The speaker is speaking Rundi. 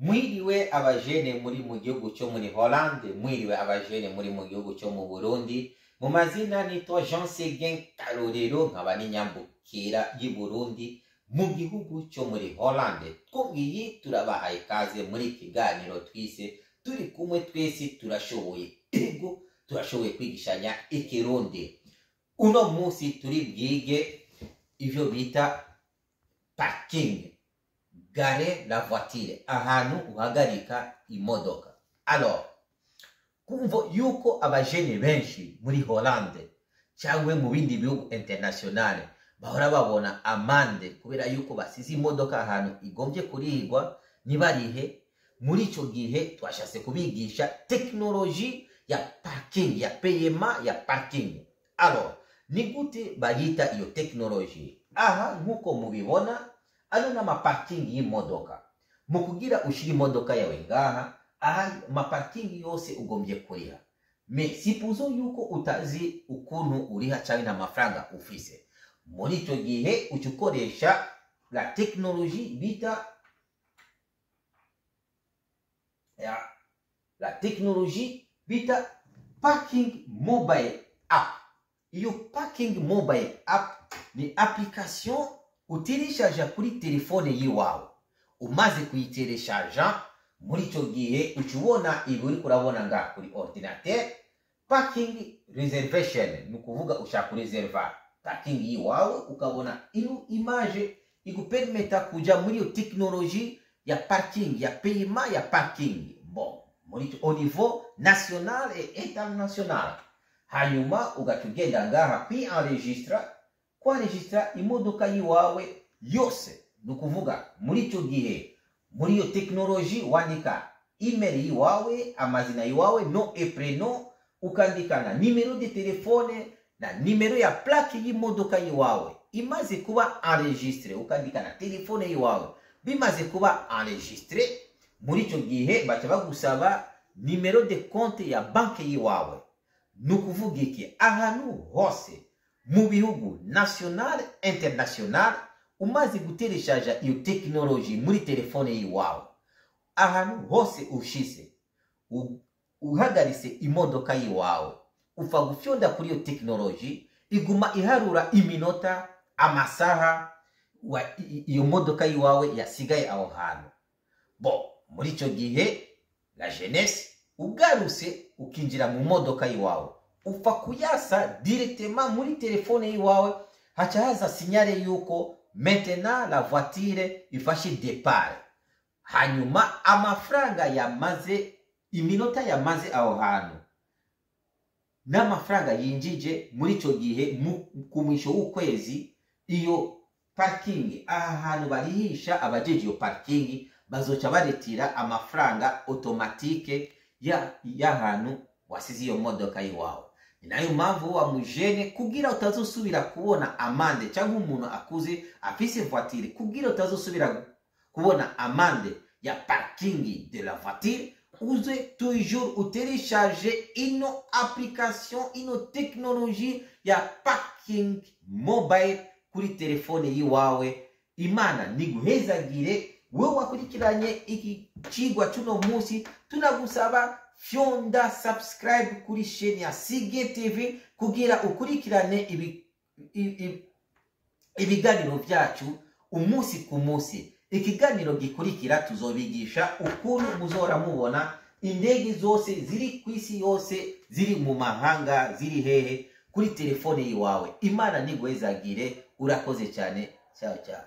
Mwiriwe abajene muri mu gihugu cyo muri Hollande, mwiriwe abajene muri mu gihugu cyo mu Burundi. Mu mazina nitwa Jean Seguin Karorero, nkaba n'inyambukira y'i Burundi mu gihugu cyo muri Hollande. Twubwiye turabahaye kaze muri kiganiro twise turi kumwe twese turashoboye. Ego turashoboye kwigishanya ikirundi. Uno munsi turi bwige ivyo bita parking, garer la voiture, ahantu uhagarika imodoka. Alors, kumvo yuko abajene benshi muri Hollande cyangwa mu bindi bihugu internationale bahora babona amande kubera yuko basize imodoka ahantu igombye kurihirwa nibarihe. Muri ico gihe twashase kubigisha teknoloji ya parking, ya paiement ya parking. Alors, ni gute bayita iyo teknoloji? Aha nkuko mubibona ano na parking y'imodoka. Mu kugira ushira imodoka yawe ngaha, aha parking yose ugombye kuriha. Me sipuzo yuko utazi ukuntu uriha cyane n'amafaranga ufise. Muri ico gihe ucukoresha la teknoloji bita parking mobile app. Iyo parking mobile app ni application utilishaja kuri telefone yiwawe. Umaze kuyitereshaja, muri ico gihe ucubona ibi uri kurabona nga kuri ordinateur parking reservation, nukuvuga ushaka kureserva parking yiwawe, ukabona ino image igupermeta kuja muri iyo teknoloji ya parking, ya paiement ya parking. Bon, muri au niveau national et international. Hanyuma ugatugenda ngaha kwienregistra imodoka yiwawe yose. Nukuvuga muri ico gihe muri iyo teknoloji wandika email yiwawe, amazina yiwawe, nom et prénom, ukandika na numero de telefone na numero ya plaque y'imodoka yiwawe. Imaze kuba enregistré, ukandika na telefone yiwawe. Bimaze kuba enregistré, muri ico gihe baca bagusaba numero de compte ya banke yiwawe. Nukuvuga iki? Ahantu hose mu bihugu national international umaze gutereshaja iyo teknoloji muri telefone yiwawe, ahantu hose ushise uhagarise imodoka yiwawe, ufa gufyonda kuri iyo teknoloji, iguma iharura iminota, amasaha iyo modoka yiwawe yasigaye aho hantu. Bon, muri ico gihe la jeunesse ugaruse ukinjira mu modoka yiwawe, ufa kuyasa directement muri telefone yiwawe, haca haza signale yuko maintenant la voiture ifashe départ. Hanyuma amafaranga yamaze, iminota yamaze aho hantu n'amafaranga yinjije muri ico gihe ku mwisho w'ukwezi, iyo parking aha hantu barihisha abajeje iyo parking bazoca baretira amafaranga automatique ya hantu wasize iyo modoka yiwawe. Ni nayo mpamvu wa mujene kugira utazosubira kubona amande, cyangwa umuntu akuze afise voiture, kugira utazosubira kubona amande ya parking de la voiture, uze toujours utelecharge ino application, ino teknoloji ya parking mobile kuri telefone yiwawe. Imana niguhezagire wewe wakurikiranye iki cigwa cuno munsi. Tunagusaba fyonda subscribe kuri chaîne ya Seguin TV kugira ukurikirane ibiganiro vyacu umunsi ku munsi. Ikiganiro gikurikira tuzobigisha ukuntu muzora mubona indege zose ziri kwisi yose, ziri mu mahanga, ziri hehe kuri telefone yiwawe. Imana niguhezagire, urakoze cyane. Ciao ciao.